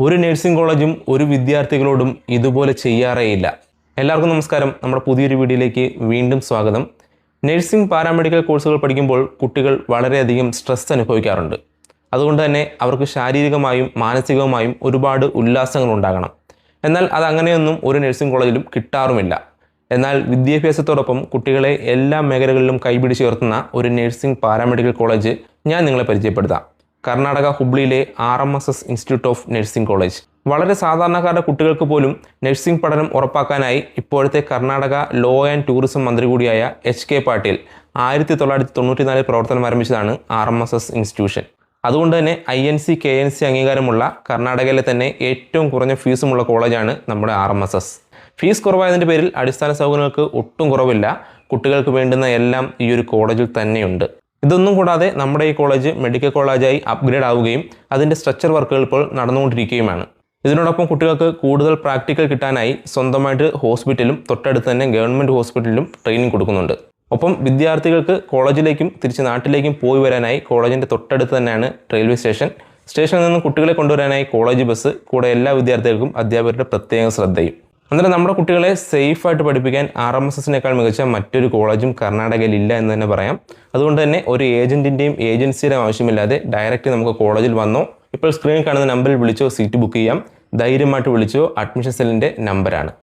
ഒരു നഴ്സിംഗ് കോളേജും ഒരു വിദ്യാർത്ഥികളോടും ഇതുപോലെ ചെയ്യാറേയില്ല. എല്ലാവർക്കും നമസ്കാരം. നമ്മുടെ പുതിയൊരു വീഡിയോയിലേക്ക് വീണ്ടും സ്വാഗതം. നഴ്സിംഗ് പാരാമെഡിക്കൽ കോഴ്സുകൾ പഠിക്കുമ്പോൾ കുട്ടികൾ വളരെയധികം സ്ട്രെസ് അനുഭവിക്കാറുണ്ട്. അതുകൊണ്ട് തന്നെ അവർക്ക് ശാരീരികമായും മാനസികവുമായും ഒരുപാട് ഉല്ലാസങ്ങൾ ഉണ്ടാകണം. എന്നാൽ അതങ്ങനെയൊന്നും ഒരു നഴ്സിംഗ് കോളേജിലും കിട്ടാറുമില്ല. എന്നാൽ വിദ്യാഭ്യാസത്തോടൊപ്പം കുട്ടികളെ എല്ലാ മേഖലകളിലും കൈപിടിച്ചുയർത്തുന്ന ഒരു നഴ്സിംഗ് പാരാമെഡിക്കൽ കോളേജ് ഞാൻ നിങ്ങളെ പരിചയപ്പെടുത്താം. കർണാടക ഹുബ്ലിയിലെ RMSS institute of nursing college. വളരെ സാധാരണക്കാരുടെ കുട്ടികൾക്ക് പോലും നഴ്സിംഗ് പഠനം ഉറപ്പാക്കാനായി ഇപ്പോഴത്തെ കർണാടക ലോ ആൻഡ് ടൂറിസം മന്ത്രി കൂടിയായ HK പാട്ടീൽ 1994 പ്രവർത്തനം ആരംഭിച്ചതാണ് RMSS ഇൻസ്റ്റിറ്റ്യൂഷൻ. അതുകൊണ്ട് തന്നെ INC KNC അംഗീകാരമുള്ള കർണാടകയിലെ തന്നെ ഏറ്റവും കുറഞ്ഞ ഫീസുമുള്ള കോളേജാണ് നമ്മുടെ RMSS. ഫീസ് കുറവായതിൻ്റെ പേരിൽ അടിസ്ഥാന സൗകര്യങ്ങൾക്ക് ഒട്ടും കുറവില്ല. കുട്ടികൾക്ക് വേണ്ടുന്ന എല്ലാം ഈ ഒരു കോളേജിൽ തന്നെയുണ്ട്. ഇതൊന്നും കൂടാതെ നമ്മുടെ ഈ കോളേജ് മെഡിക്കൽ കോളേജായി അപ്ഗ്രേഡ് ആവുകയും അതിൻ്റെ സ്ട്രക്ചർ വർക്കുകൾ ഇപ്പോൾ നടന്നുകൊണ്ടിരിക്കുകയുമാണ്. ഇതിനോടൊപ്പം കുട്ടികൾക്ക് കൂടുതൽ പ്രാക്ടിക്കൽ കിട്ടാനായി സ്വന്തമായിട്ട് ഹോസ്പിറ്റലും തൊട്ടടുത്ത് തന്നെ ഗവൺമെൻറ് ഹോസ്പിറ്റലിലും ട്രെയിനിങ് കൊടുക്കുന്നുണ്ട്. ഒപ്പം വിദ്യാർത്ഥികൾക്ക് കോളേജിലേക്കും തിരിച്ച് നാട്ടിലേക്കും പോയി വരാനായി കോളേജിൻ്റെ തൊട്ടടുത്ത് തന്നെയാണ് റെയിൽവേ സ്റ്റേഷനിൽ നിന്നും കുട്ടികളെ കൊണ്ടുവരാനായി കോളേജ് ബസ്, കൂടെ എല്ലാ വിദ്യാർത്ഥികൾക്കും അധ്യാപകരുടെ പ്രത്യേക ശ്രദ്ധയും. അന്നേരം നമ്മുടെ കുട്ടികളെ സേഫായിട്ട് പഠിപ്പിക്കാൻ RMSSനേക്കാൾ മികച്ച മറ്റൊരു കോളേജും കർണാടകയിൽ ഇല്ല എന്ന് തന്നെ പറയാം. അതുകൊണ്ട് തന്നെ ഒരു ഏജൻറ്റിൻ്റെയും ഏജൻസിയുടെയും ആവശ്യമില്ലാതെ ഡയറക്റ്റ് നമുക്ക് കോളേജിൽ വന്നോ, ഇപ്പോൾ സ്ക്രീനിൽ കാണുന്ന നമ്പറിൽ വിളിച്ചോ സീറ്റ് ബുക്ക് ചെയ്യാം. ധൈര്യമായിട്ട് വിളിച്ചോ. അഡ്മിഷൻ സെല്ലിൻ്റെ നമ്പറാണ്.